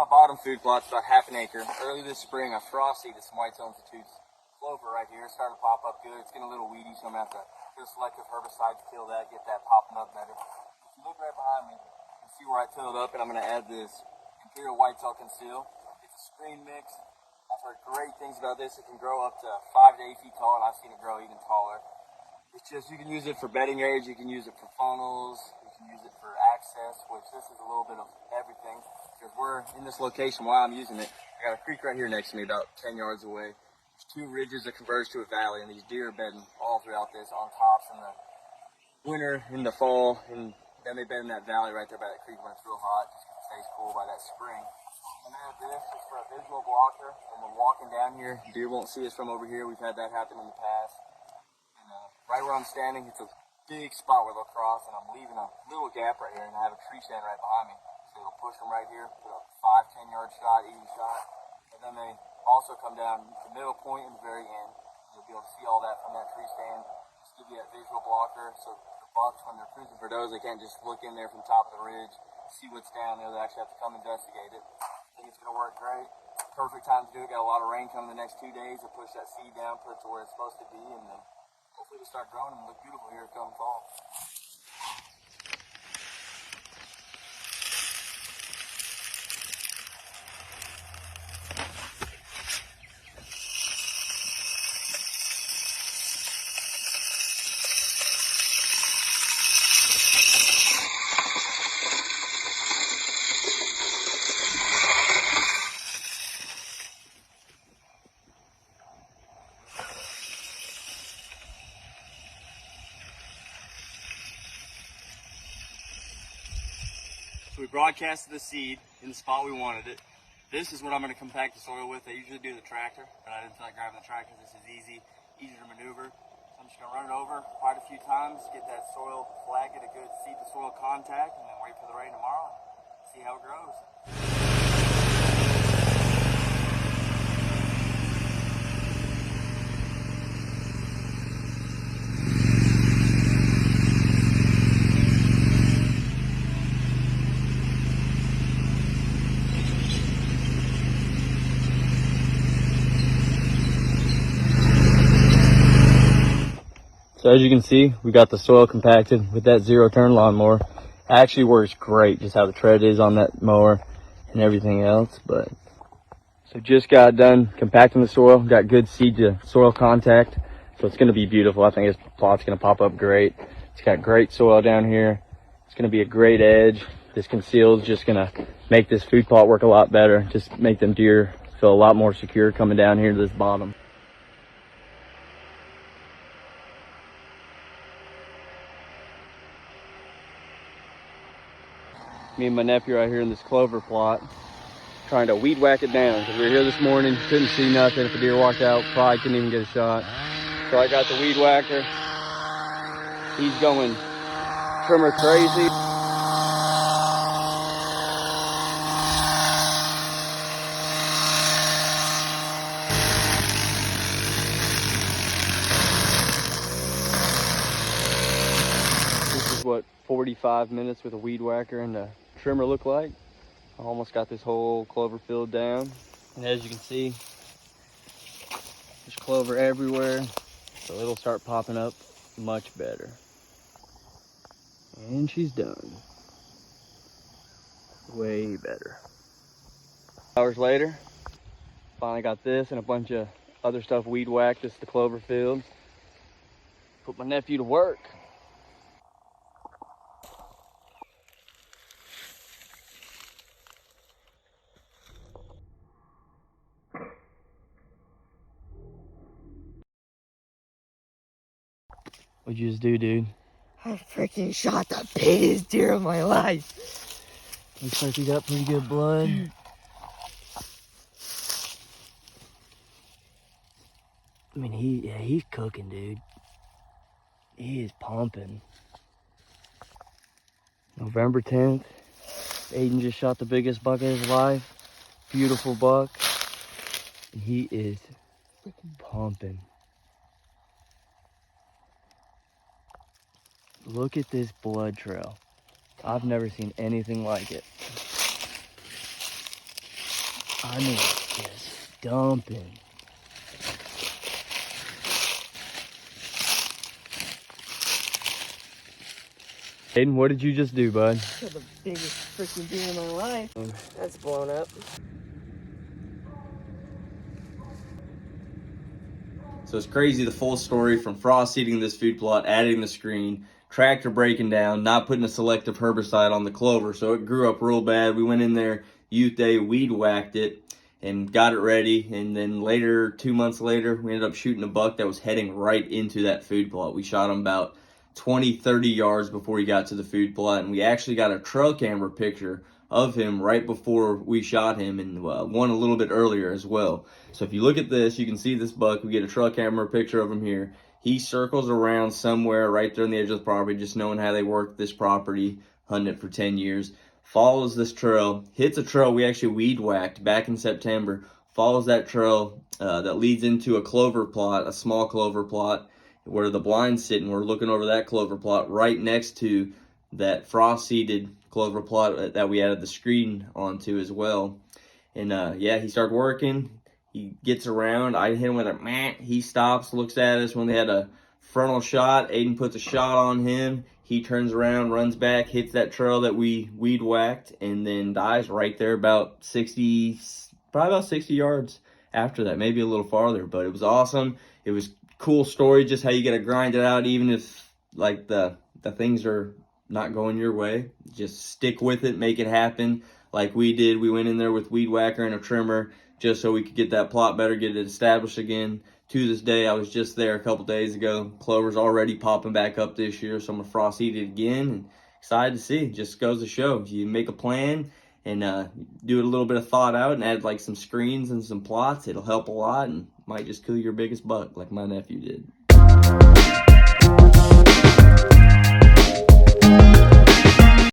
my bottom food plot, it's about half an acre. Early this spring, I frost-seeded some Whitetail Institutes Clover right here. It's starting to pop up good. It's getting a little weedy, so I'm going to have to do a selective herbicide to kill that, get that popping up better. If you look right behind me, you can see where I tilled up, and I'm going to add this Imperial Whitetail Conceal. It's a screen mix. I've heard great things about this. It can grow up to 5 to 8 feet tall, and I've seen it grow even taller. It's just, you can use it for bedding areas, you can use it for funnels, you can use it for access, which this is a little bit of everything. Because we're in this location while I'm using it, I got a creek right here next to me, about 10 yards away. There's 2 ridges that converge to a valley, and these deer are bedding all throughout this, on tops in the winter, in the fall, and then they bed in that valley right there by that creek when it's real hot, just because it stays cool by that spring. And then this is for a visual blocker. When we're walking down here, deer won't see us from over here. We've had that happen in the past. And right where I'm standing, it's a big spot where they'll cross, and I'm leaving a little gap right here, and I have a tree stand right behind me. So it'll push them right here, put a 5-10 yard shot, easy shot. And then they also come down the middle point and the very end. You'll be able to see all that from that tree stand. Just give you that visual blocker, so the bucks, when they're cruising for does, they can't just look in there from the top of the ridge, see what's down there. They actually have to come investigate it. I think it's going to work great. Perfect time to do it. Got a lot of rain coming the next 2 days to push that seed down, put it to where it's supposed to be, and then hopefully it'll start growing and look beautiful here come fall. So we broadcasted the seed in the spot we wanted it. This is what I'm going to compact the soil with. I usually do the tractor, but I didn't feel like driving the tractor. This is easy to maneuver. So I'm just going to run it over quite a few times, get that soil flag, get a good seed to soil contact, and then wait for the rain tomorrow and see how it grows. So as you can see, we got the soil compacted with that 0-turn lawnmower. It actually works great, just how the tread is on that mower and everything else. But so just got done compacting the soil, got good seed to soil contact. So it's going to be beautiful. I think this plot's going to pop up great. It's got great soil down here. It's going to be a great edge. This Conceal is just going to make this food plot work a lot better. Just make them deer feel a lot more secure coming down here to this bottom. Me and my nephew right here in this clover plot, trying to weed whack it down because we were here this morning, couldn't see nothing. If a deer walked out, probably couldn't even get a shot. So I got the weed whacker. He's going trimmer crazy. This is what 45 minutes with a weed whacker and a trimmer look like. I almost got this whole clover field down, and as you can see, there's clover everywhere, so it'll start popping up much better. And she's done. Way better. Hours later, finally got this and a bunch of other stuff weed whacked. This is the clover field. Put my nephew to work. What'd you just do, dude? I freaking shot the biggest deer of my life. Looks like you got pretty good blood. I mean, he's cooking, dude. He is pumping. November 10th. Aiden just shot the biggest buck of his life. Beautiful buck. And he is freaking pumping. Look at this blood trail. I've never seen anything like it. I mean, just dumping. Aiden, what did you just do, bud? Killed the biggest freaking deer in my life. That's blown up. So it's crazy, the full story from frost seeding this food plot, adding the screen, tractor breaking down, not putting a selective herbicide on the clover. So it grew up real bad. We went in there, youth day, weed whacked it and got it ready. And then later, 2 months later, we ended up shooting a buck that was heading right into that food plot. We shot him about 20, 30 yards before he got to the food plot. And we actually got a trail camera picture of him right before we shot him, and one a little bit earlier as well. So if you look at this, you can see this buck. We get a trail camera picture of him here. He circles around somewhere right there on the edge of the property, just knowing how they work this property, hunting it for 10 years. Follows this trail, hits a trail we actually weed whacked back in September, follows that trail that leads into a clover plot, a small clover plot, where the blind's sitting. We're looking over that clover plot right next to that frost seeded clover plot that we added the screen onto as well. And yeah, he started working. He gets around. I hit him with a meh. He stops, looks at us. When they had a frontal shot, Aiden puts a shot on him. He turns around, runs back, hits that trail that we weed whacked, and then dies right there about 60, probably about 60 yards after that, maybe a little farther. But it was awesome. It was cool story, just how you got to grind it out, even if like the things are not going your way. Just stick with it, make it happen like we did. We went in there with weed whacker and a trimmer just so we could get that plot better, get it established again. To this day, I was just there a couple days ago. Clover's already popping back up this year, so I'm gonna frost seed it again, and excited to see. Just goes to show, you make a plan and do it a little bit of thought out and add like some screens and some plots. It'll help a lot and might just kill your biggest buck like my nephew did.